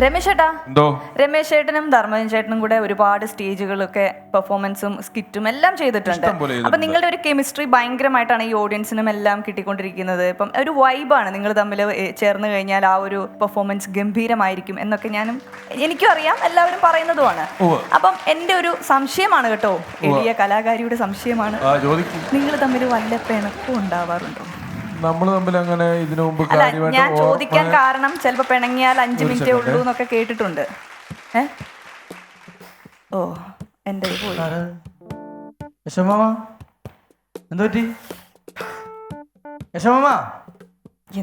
രമേശ് ചേട്ടാ, രമേശ് ചേട്ടനും ധർമ്മജൻ ചേട്ടനും കൂടെ ഒരുപാട് സ്റ്റേജുകളൊക്കെ പെർഫോമൻസും സ്കിറ്റും എല്ലാം ചെയ്തിട്ടുണ്ട്. അപ്പൊ നിങ്ങളുടെ ഒരു കെമിസ്ട്രി ഭയങ്കരമായിട്ടാണ് ഈ ഓഡിയൻസിനും എല്ലാം കിട്ടിക്കൊണ്ടിരിക്കുന്നത്. ഇപ്പം ഒരു വൈബാണ് നിങ്ങൾ തമ്മിൽ ചേർന്ന് കഴിഞ്ഞാൽ ആ ഒരു പെർഫോമൻസ് ഗംഭീരമായിരിക്കും എന്നൊക്കെ എനിക്കും അറിയാം, എല്ലാവരും പറയുന്നതുമാണ്. അപ്പം എന്റെ ഒരു സംശയമാണ് കേട്ടോ, എളിയ കലാകാരിയുടെ സംശയമാണ്, നിങ്ങൾ തമ്മിൽ വല്ല പിണക്കവും ഉണ്ടാവാറുണ്ടോ? നമ്മൾ തമ്മിൽ അങ്ങനെ ഇതിനു മുമ്പ് ഞാൻ ചോദിക്കാൻ കാരണം ചിലപ്പോ പിണങ്ങിയാൽ 5 മിനിറ്റേ ഉള്ളൂ എന്നൊക്കെ കേട്ടിട്ടുണ്ട്. ഓ എന്റെ എന്തുപറ്റി യശോമാമ?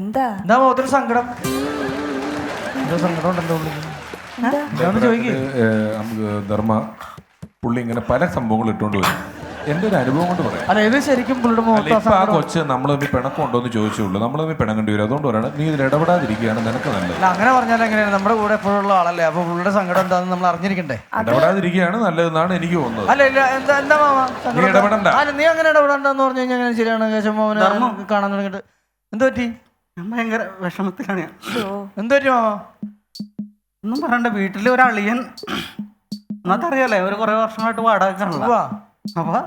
എന്താ മുഖത്തൊരു സങ്കടം? സങ്കടം ഉണ്ടല്ലോ ധർമ്മ പുള്ളി ഇങ്ങനെ പല സംഭവങ്ങൾ ഇട്ടുകൊണ്ട് വരും. എന്റെ ഒരു അനുഭവം കൊണ്ട് പറയാം. അല്ല ഇത് ശരിക്കും ആ കൊച്ച് നമ്മൾ തമ്മിൽ പിണക്കം ഉണ്ടോ എന്ന് ചോദിച്ചുള്ളൂ. നമ്മൾ തമ്മിൽ പിണങ്ങേണ്ടി വരും. അതുകൊണ്ട് പറയണം, നീ ഇതിൽ ഇടപെടാതിരിക്കുകയാണ് നിനക്ക് നല്ലത്. അങ്ങനെ പറഞ്ഞാൽ എങ്ങനെയാണ്? നമ്മുടെ കൂടെ എപ്പോഴുള്ള ആളല്ലേ, അപ്പൊ പുള്ളിയുടെ സങ്കടം എന്താണെന്ന് നമ്മൾ അറിഞ്ഞിരിക്കണ്ടേ? ഇടപെടാതിരിക്കുകയാണ് നല്ലതെന്നാണ് എനിക്ക് തോന്നുന്നത്. അല്ല ഇല്ല, എന്താ മാമ നീ ഇടപെടണ്ട. നീ അങ്ങനെ ഇടപെടണ്ടെന്ന് പറഞ്ഞു കഴിഞ്ഞാൽ അങ്ങനെ ശരിയാണ്. കേശവമോഹനെ കാണാൻ തുടങ്ങിയിട്ട് എന്ത് പറ്റി? ഭയങ്കര വിഷമത്തിലാണ് ഞാൻ. എന്ത് പറ്റി മാമ? ഒന്നും പറയണ്ട, വീട്ടിലെ ഒരു അളിയൻ എന്നറിയാലേ, ഒരു കുറെ വർഷമായിട്ട് വാടകയ്ക്കാണല്ലോ. അപ്പൊ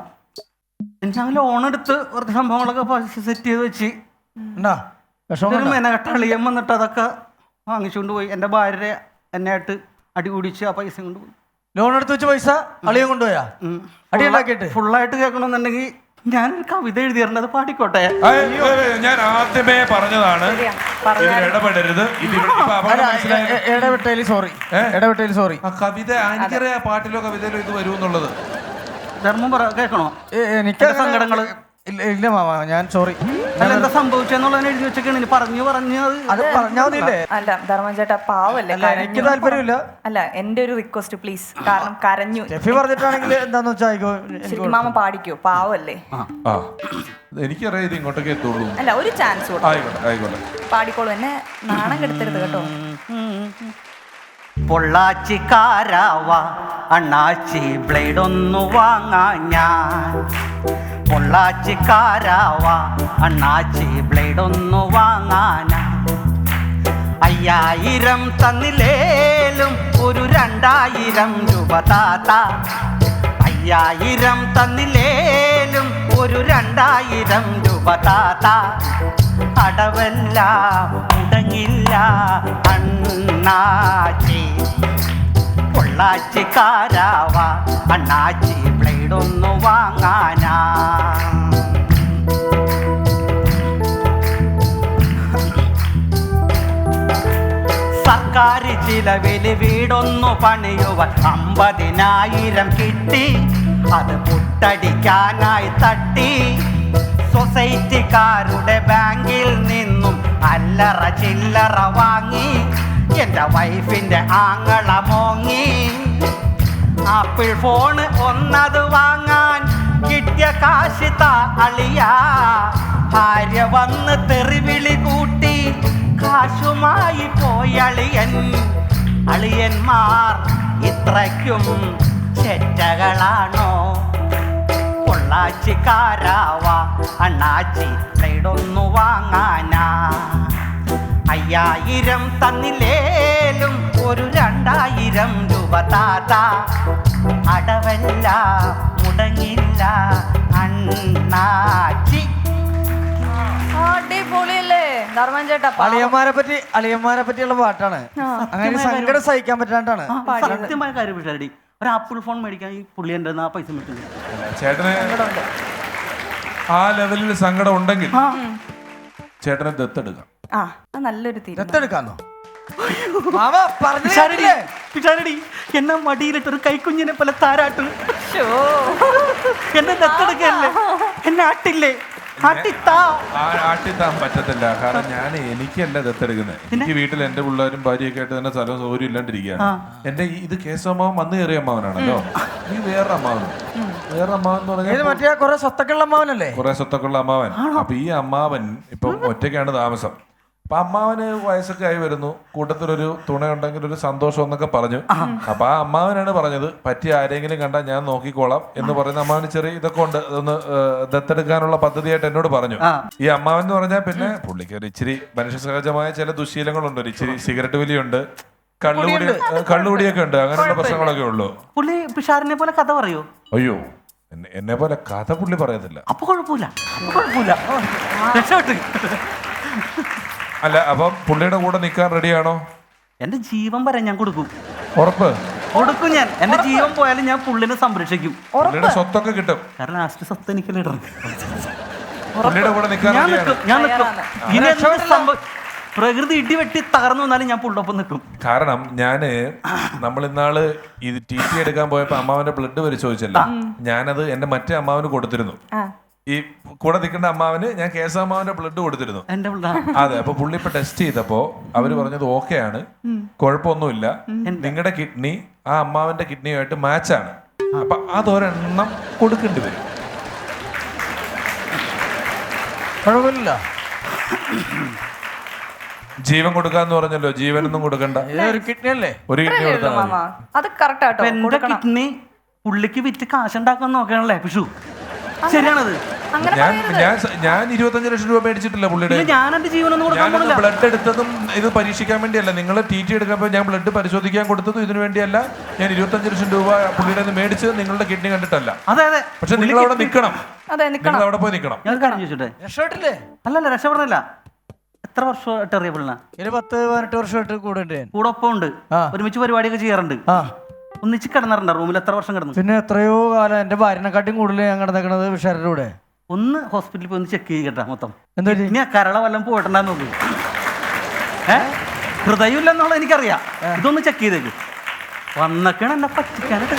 എനിക്ക് ലോൺ എടുത്ത് കുറച്ച് സംഭവങ്ങളൊക്കെ സെറ്റ് ചെയ്ത് വെച്ച് മെനകെട്ട അളിയൻ വന്നിട്ട് അതൊക്കെ വാങ്ങിച്ചുകൊണ്ട് പോയി. എൻ്റെ ഭാര്യ എന്നെയായിട്ട് അടികൂടിച്ച് ആ പൈസ കൊണ്ടുപോയി. ലോൺ എടുത്ത് വെച്ച് പൈസ അളിയൻ കൊണ്ടുപോയാ? അടി ഉണ്ടാക്കിയിട്ട് ഫുള്ളായിട്ട് കേൾക്കണമെന്നുണ്ടെങ്കിൽ ഞാനൊരു കവിത എഴുതിയിട്ടുണ്ട്, അത് പാടിക്കോട്ടെ. ഞാൻ ആദ്യമേ പറഞ്ഞതാണ് ഇടപെടരുത്. ഇടപെട്ടതിൽ സോറി. കവിത എനിക്കറിയാം, പാട്ടിലോ കവിതയിലോ ഇത് വരും എന്നുള്ളത്. ധർമ്മം കേൾക്കണോ? എനിക്ക് സങ്കടങ്ങള് ഇല്ല മാമ, ഞാൻ സോറി. എന്താ സംഭവിച്ചെന്നുള്ളതിനെ എഴുതി വെച്ചൊക്കെയാണ് പറഞ്ഞു അത് പറഞ്ഞാൽ മതിയില്ലേ? അല്ല ധർമ്മജൻ ചേട്ടാ, പാവല്ലേ? എനിക്ക് താല്പര്യമില്ല. അല്ല എന്റെ ഒരു റിക്വസ്റ്റ് പ്ലീസ്, കാരണം കരഞ്ഞു. ഷെഫി പറഞ്ഞിട്ടാണെങ്കിൽ എന്താന്ന് വെച്ചാൽ ശരിക്കും മാമ പാടിക്കോ, പാവല്ലേ? എനിക്കറിയാം ഇത് ഇങ്ങോട്ടൊക്കെ എത്തുള്ളൂ. അല്ല ഒരു ചാൻസ് ആയിക്കോട്ടെ പാടിക്കോളൂ, എന്നെ നാണം കെടുത്തരുത് കേട്ടോ. പൊള്ളാച്ചിക്കാരാവാ അണ്ണാച്ചി ബ്ലേഡൊന്നു വാങ്ങാൻ ഞാൻ. പൊള്ളാച്ചിക്കാരാവാ അണ്ണാച്ചി ബ്ലേഡൊന്നു വാങ്ങാനാ. 5000 തന്നില്ലേലും ഒരു 2000 രൂപ താത്ത. 5000 തന്നില്ലേലും ഒരു 2000 രൂപ താത്ത. അടവല്ല മുടങ്ങില്ല അണ്ണാച്ചി. പൊള്ളാച്ചിക്കാരാവാ അണ്ണാച്ചി ബ്ലേഡൊന്നു വാങ്ങാനാ. സർക്കാർ ചിലവില് വീടൊന്നു പണിയുവാൻ 50,000 കിട്ടി. അത് പുട്ടടിക്കാനായി തട്ടി. സൊസൈറ്റിക്കാരുടെ ബാങ്കിൽ നിന്നും അല്ലറ ചില്ലറ വാങ്ങി. എന്റെ വൈഫിന്റെ ആങ്ങള മോങ്ങി. ആപ്പിൾ ഫോണ് ഒന്നത് വാങ്ങാൻ കിട്ടിയ കാശ് താ അളിയാ. ഭാര്യ വന്ന് തെറിവിളി കൂട്ടി കാശുമായി പോയളിയൻ. അളിയന്മാർ ഇത്രയ്ക്കും ചെറ്റകളാണോ? പൊള്ളാച്ചിക്കാരാവാ അണ്ണാച്ചി ബ്ലേഡൊന്നു വാങ്ങാനാ. 5000 തന്നില്ലേലും ഒരു 2000 രൂപ താത്ത. അടവല്ല മുടങ്ങില്ല അണ്ണാച്ചി. അടിപൊളിയല്ലേ ധർമ്മജൻ ചേട്ടാ? അളിയന്മാരെ പറ്റിയുള്ള പാട്ടാണ്. അങ്ങനെ സങ്കടം സഹിക്കാൻ പറ്റാണ്ടാണ്. സത്യമായ കാര്യം വിഷാരടി, ഒരു ആപ്പിൾ ഫോൺ മേടിക്കാൻ ഈ പുള്ളി എൻ്റെ ആ പൈസ കിട്ടുന്നു. ചേട്ടന് ആ ലെവലിൽ സങ്കടം ഉണ്ടെങ്കിൽ ചേട്ടനെ ദത്തെടുക്കാം. നല്ലൊരു ദത്തെടുക്കാന്നോ? പിഷാരടി എന്നെ മടിയിലിട്ടൊരു കൈക്കുഞ്ഞിനെ പോലെ താരാട്ട്. എന്നെ ദത്തെടുക്കല്ലേ? എന്നെ ആട്ടില്ലേ? ആട്ടിത്താൻ പറ്റത്തില്ല. കാരണം എനിക്കല്ല ദത്തെടുക്കുന്നത്. എനിക്ക് വീട്ടിൽ എന്റെ പിള്ളേരും ഭാര്യയൊക്കെ ആയിട്ട് തന്നെ സ്ഥലവും സൗകര്യം ഇല്ലാണ്ടിരിക്കുകയാണ്. എന്റെ ഇത് കേസമ്മാവൻ വന്നു കയറിയ അമ്മാവനാണല്ലോ. ഈ വേറെ അമ്മാവൻ എന്ന് പറഞ്ഞാൽ കുറെ സ്വത്തൊക്കെയുള്ള അമ്മാവനല്ലേ? കുറെ സ്വത്തൊക്കെയുള്ള അമ്മാവൻ. അപ്പൊ ഈ അമ്മാവൻ ഇപ്പം ഒറ്റയ്ക്കാണ് താമസം. അപ്പൊ അമ്മാവന് വയസ്സൊക്കെ ആയി വരുന്നു. കൂട്ടത്തിലൊരു തുണയുണ്ടെങ്കിൽ ഒരു സന്തോഷം എന്നൊക്കെ പറഞ്ഞു. അപ്പൊ ആ അമ്മാവനാണ് പറഞ്ഞത്, പറ്റിയ ആരെങ്കിലും കണ്ടാൽ ഞാൻ നോക്കിക്കോളാം എന്ന് പറയുന്ന അമ്മാവന് ചെറിയ ഇതൊക്കെ ഉണ്ട്. അതൊന്ന് ദത്തെടുക്കാനുള്ള പദ്ധതിയായിട്ട് എന്നോട് പറഞ്ഞു. ഈ അമ്മാവൻ എന്ന് പറഞ്ഞാൽ പിന്നെ പുള്ളിക്ക് ഒരു ഇച്ചിരി മനുഷ്യ സഹജമായ ചില ദുശീലങ്ങളുണ്ട്. ഒരു ഇച്ചിരി സിഗരറ്റ് വലിയുണ്ട്, കള്ളുകൂടിയൊക്കെ ഉണ്ട്, അങ്ങനെയുള്ള പ്രശ്നങ്ങളൊക്കെ ഉള്ളു. പുള്ളി പിഷാരിനെ പോലെ കഥ പറയോ? അയ്യോ, എന്നെ പോലെ കഥ പുള്ളി പറയത്തില്ല. അപ്പൊ കുഴപ്പമില്ല, രക്ഷപ്പെട്ട്. അല്ല, അപ്പം പുള്ളിയുടെ കൂടെ നിൽക്കാൻ റെഡിയാണോ? എന്റെ ജീവൻ വരെ ഞാൻ കൊടുക്കും. ഉറപ്പ്? കൊടുക്കും ഞാൻ. എന്റെ ജീവൻ പോയാലും ഞാൻ പുള്ളിനെ സംരക്ഷിക്കും. പുള്ളിയുടെ സ്വത്തൊക്കെ കിട്ടും. കാരണം ലാസ്റ്റ് സ്വത്ത് എനിക്കല്ലേ ഇടണം. പുള്ളിയുടെ കൂടെ നിൽക്കാൻ ഞാൻ നിൽക്കും. ഇനി എന്ത് സംഭവം, പ്രകൃതി ഇടി വെട്ടി തകർന്നു വന്നാലും ഞാൻ പുള്ളൊപ്പം നിൽക്കും. കാരണം നമ്മൾ ഇന്നാള് ഇത് TT എടുക്കാൻ പോയപ്പോ അമ്മാവന്റെ ബ്ലഡ് പരിശോധിച്ചല്ലോ, ഞാനത് എന്റെ മറ്റേ അമ്മാവന് കൊടുത്തിരുന്നു. ഈ കൂടെ നിൽക്കേണ്ട അമ്മാവന് ഞാൻ കേശവമ്മാവന്റെ ബ്ലഡ് കൊടുത്തിരുന്നു. അതെ, അപ്പൊ പുള്ളി ഇപ്പൊ ടെസ്റ്റ് ചെയ്തപ്പോ അവര് പറഞ്ഞത് ഓക്കെ ആണ്, കുഴപ്പമൊന്നുമില്ല, നിങ്ങളുടെ കിഡ്നി ആ അമ്മാവന്റെ കിഡ്നിയുമായിട്ട് മാച്ചാണ്. അപ്പൊ അതൊരെണ്ണം കൊടുക്കേണ്ടി വരും. കുഴപ്പമില്ല. ജീവൻ കൊടുക്കാന്ന് പറഞ്ഞല്ലോ, ജീവനൊന്നും കൊടുക്കണ്ട. ഒരു കിഡ്നി അല്ലേ? ഒരു കിഡ്നി കൊടുത്താൽ മതി. അത് കറക്റ്റ് ആട്ടോ. എന്റെ കിഡ്നി പുള്ളിക്ക് വിറ്റ് കാശുണ്ടാക്കാൻ നോക്കണല്ലേ പിഷു? ശരിയാണത്. ഞാൻ 25 ലക്ഷം രൂപ മേടിച്ചിട്ടില്ല പുള്ളിയുടെ. ഞാൻ എന്റെ ജീവനൊന്നും കൊടുക്കാൻ ഞാൻ ബ്ലഡ് എടുത്തതും ഇത് പരീക്ഷിക്കാൻ വേണ്ടിയല്ല. നിങ്ങൾ TT എടുക്കുമ്പോൾ ഞാൻ ബ്ലഡ് പരിശോധിക്കാൻ കൊടുത്തതും ഇതിനു വേണ്ടിയല്ല. ഞാൻ 25 ലക്ഷം രൂപ പുള്ളിയുടെ മേടിച്ചത് നിങ്ങളുടെ കിഡ്നി കണ്ടിട്ടല്ല. അതെ അതെ. പക്ഷെ നിങ്ങൾ അവിടെ നിൽക്കണം, നിങ്ങൾ അവിടെ പോയി നിൽക്കണം. ഞാൻ കാര്യം ചോദിച്ചോട്ടെ? രക്ഷപ്പെട്ടില്ലേ? അല്ലല്ല, രക്ഷപ്പെടണില്ല. എത്ര വർഷമായിട്ട് അറിയപ്പെടില്ല? 10-18 വർഷമായിട്ട് കൂടെ ഒപ്പം ഉണ്ട്, ഒരുമിച്ച് പരിപാടിയൊക്കെ ചെയ്യാറുണ്ട്, ഒന്നിച്ച് കിടന്നിട്ടുണ്ട്. റൂമിൽ എത്ര വർഷം കിടന്നു? പിന്നെ എത്രയോ കാലം. എന്റെ ഭാര്യനെക്കാട്ടും കൂടുതൽ ഞാൻ കിടന്നിക്കണത് വിഷാരുടെ കൂടെ. ഒന്ന് ഹോസ്പിറ്റലിൽ പോയി ഒന്ന് ചെക്ക് ചെയ്യട്ടെ മൊത്തം. എന്താ ഇനി കരള വല്ലതും പോയിട്ടുണ്ടാന്ന് നോക്കി. ഹൃദയമില്ലെന്നുള്ളത് എനിക്കറിയാം. ഇതൊന്ന് ചെക്ക് ചെയ്തേക്ക്. വന്നൊക്കെയാണ് എന്നെ പറ്റിക്കാനായിട്ട്.